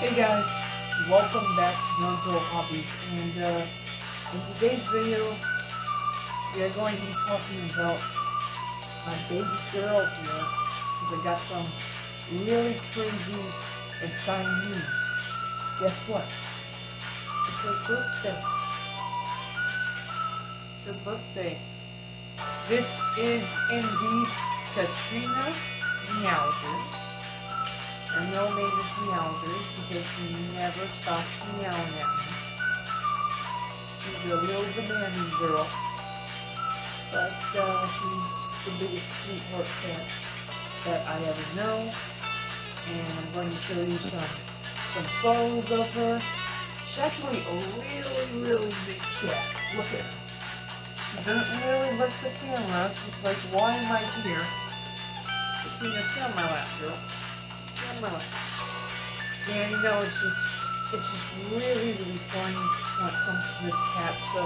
Hey guys, welcome back to Nonzo Hobbies, and in today's video, we are going to be talking about my baby girl here, because I got some really crazy, exciting news. Guess what? It's her birthday. Her birthday. This is indeed Katrina Meowthers. Her real name is Meowthers because she never stops meowing at me. She's a real demanding girl, but she's the biggest sweetheart cat that I ever know. And I'm going to show you some photos of her. She's actually a really big cat. Look at her. She doesn't really like the camera. She's like, why am I here? Katrina, sit on my lap, girl. And you know, it's just really funny when it comes to this cat. So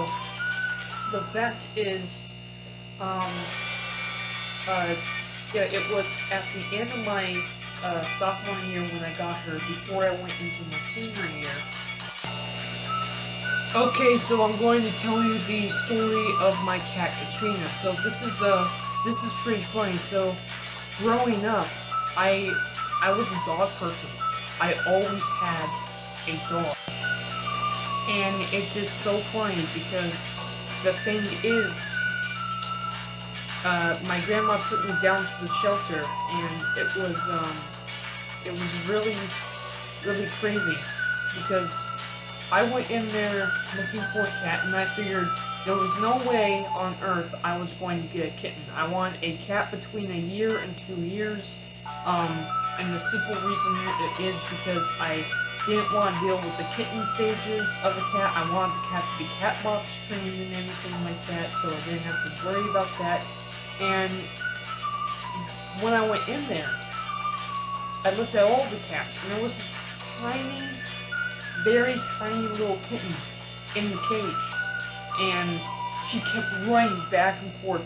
the fact is, yeah, it was at the end of my sophomore year when I got her, before I went into my senior year. Okay, so I'm going to tell you the story of my cat Katrina. So this is pretty funny. So growing up, I was a dog person. I always had a dog. And it's just so funny because the thing is, my grandma took me down to the shelter, and it was really crazy because I went in there looking for a cat, and I figured there was no way on earth I was going to get a kitten. I wanted a cat between a year and 2 years. And the simple reason it is because I didn't want to deal with the kitten stages of the cat. I wanted the cat to be cat box trained and anything like that, so I didn't have to worry about that. And when I went in there, I looked at all the cats, and there was this tiny, very tiny little kitten in the cage, and she kept running back and forth,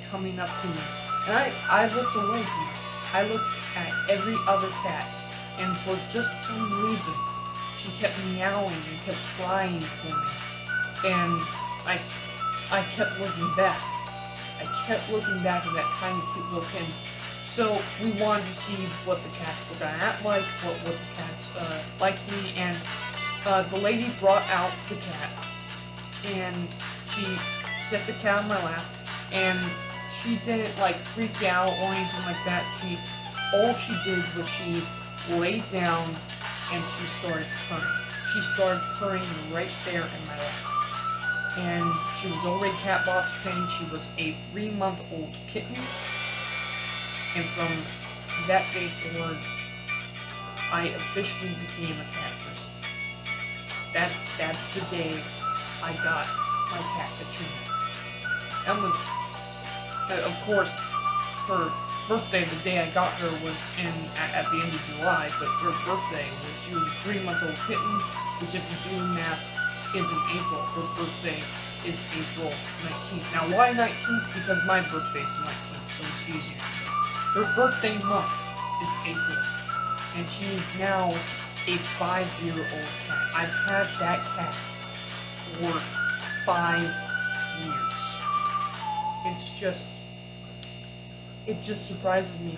coming up to me. And I looked away from her. I looked at every other cat, and for just some reason, she kept meowing and kept crying for me. And I kept looking back. I kept looking back at that tiny, cute little kitten. So we wanted to see what the cats were gonna act like, what the cats liked me, and the lady brought out the cat, and she set the cat on my lap, and she didn't like freak out or anything like that. All she did was she laid down and she started purring. She started purring right there in my lap. And she was already cat box trained. She was a 3-month-old kitten. And from that day forward, I officially became a cat person. That's the day I got my cat Katrina. That was, of course, her birthday, the day I got her, was at the end of July, but her birthday she was a 3-month-old kitten, which, if you do math, is in April. Her birthday is April 19th. Now, why 19th? Because my birthday is 19th, so it's easier. Her birthday month is April, and she is now a 5-year-old cat. I've had that cat for 5 years. It just surprises me.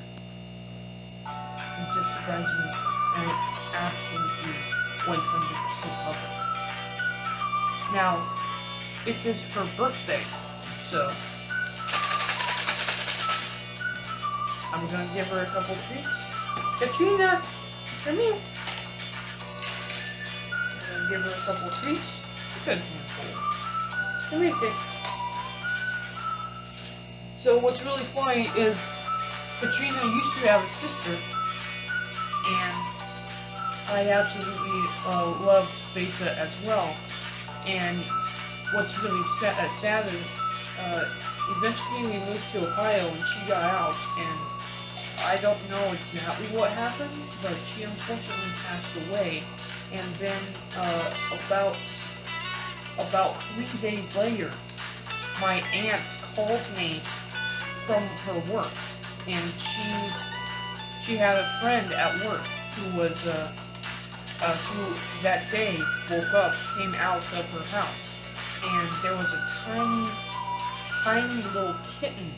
It just surprises me, and it absolutely 100% love it. Now, it is her birthday, so I'm gonna give her a couple treats. Katrina, come here. I'm gonna give her a couple treats. She's good. Come here, kid. So what's really funny is Katrina used to have a sister, and I absolutely loved Besa as well. And what's really sad is eventually we moved to Ohio and she got out, and I don't know exactly what happened, but she unfortunately passed away. And then about 3 days later, my aunt called me from her work, and she had a friend at work who was who that day woke up, came out of her house, and there was a tiny, tiny little kitten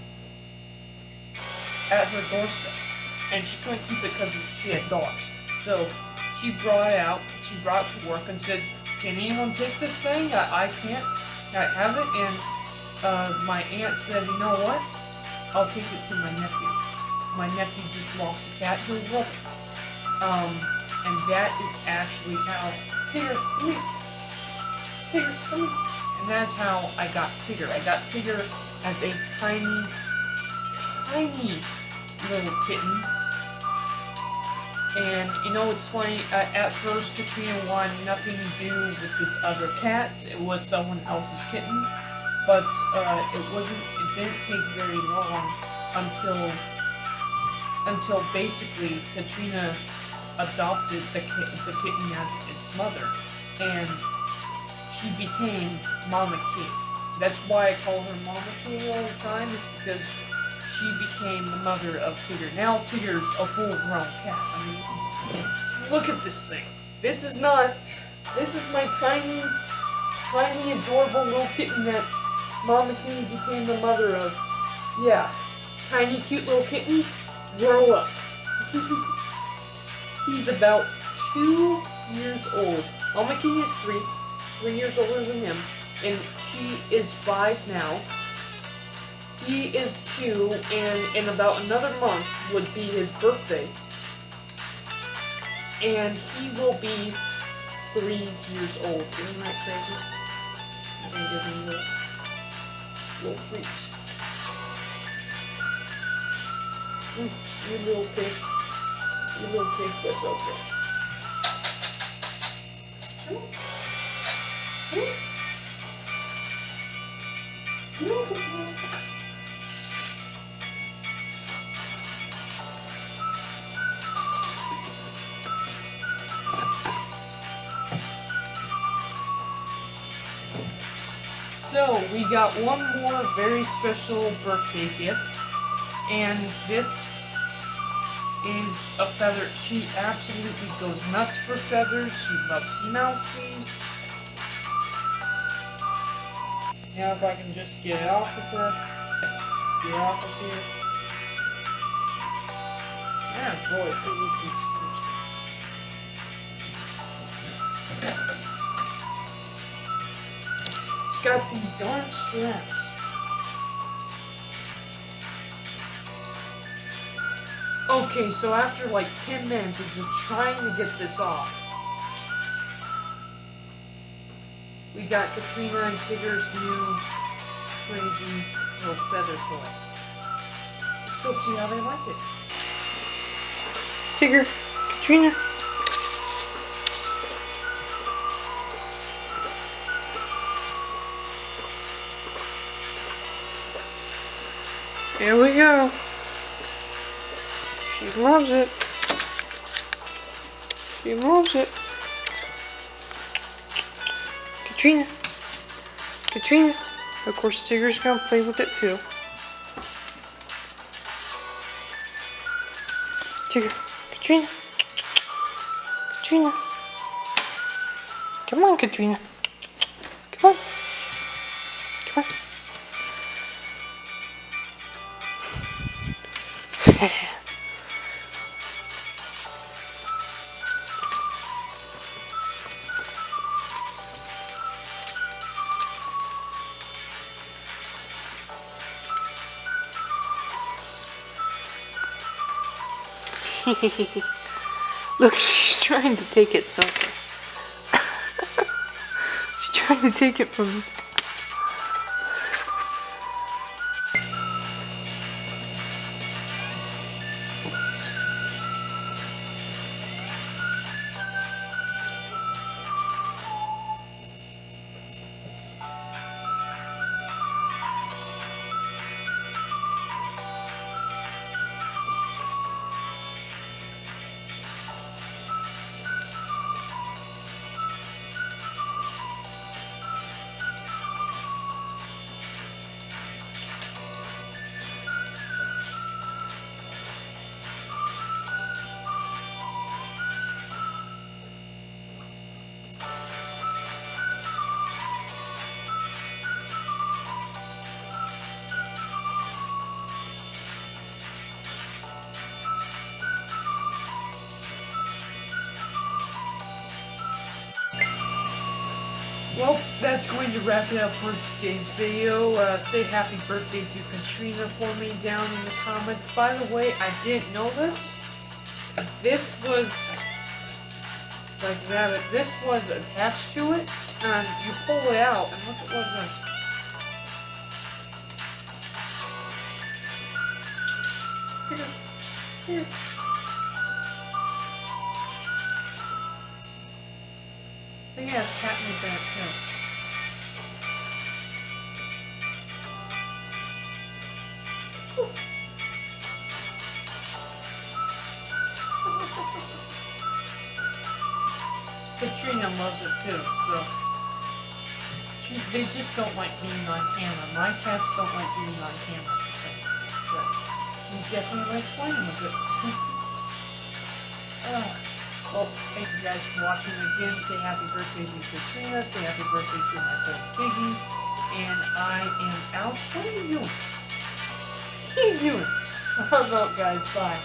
at her doorstep, and she couldn't keep it because she had dogs. So she brought it out, she brought it to work and said, "Can anyone take this thing? I can't have it." And my aunt said, "You know what? I'll take it to my nephew. My nephew just lost a cat. He'll love it." And that is actually how Tigger, come here. Tigger, come here. And that's how I got Tigger. I got Tigger as a tiny, tiny little kitten. And you know, it's funny, at first Katrina wanted nothing to do with this other cat. It was someone else's kitten. But it didn't take very long until basically Katrina adopted the kitten as its mother. And she became Mama King. That's why I call her Mama King all the time, is because she became the mother of Tigger. Now Tigger's a full-grown cat. I mean, look at this thing. This is my tiny, tiny, adorable little kitten that Mama King became the mother of. Yeah, tiny, cute little kittens grow up. He's about 2 years old. Mama King is 3 years older than him, and she is 5 now. He is 2, and in about another month would be his birthday. And he will be 3 years old. Isn't that crazy? I'm gonna give him little treats. You little pig. You little pig, that's okay. So, we got one more very special birthday gift, and this is a feather. She absolutely goes nuts for feathers. She loves mousies. Now if I can just get it off of her. Get off of here. Ah, boy, who needs some It's got these darn straps. Okay, so after like 10 minutes of just trying to get this off, we got Katrina and Tigger's new crazy little feather toy. Let's go see how they like it. Tigger, Katrina. Here we go. She loves it. She loves it. Katrina. Katrina. Of course, Tigger's gonna play with it too. Tigger. Katrina. Katrina. Come on, Katrina. Come on. Come on. Look, she's trying to take it though. She's trying to take it from me. Well, that's going to wrap it up for today's video. Say happy birthday to Katrina for me down in the comments. By the way, I didn't know this. This was like that. This was attached to it, and you pull it out, and look at what it is. Here. I think it has catnip in it too. Katrina loves it too, so they just don't like being on camera. My cats don't like being on camera, but he definitely likes playing with it. Well, thank you guys for watching again. Say happy birthday to Katrina. Say happy birthday to my friend Tiggy. And I am out. What are you doing? What are you doing? How's up, guys? Bye.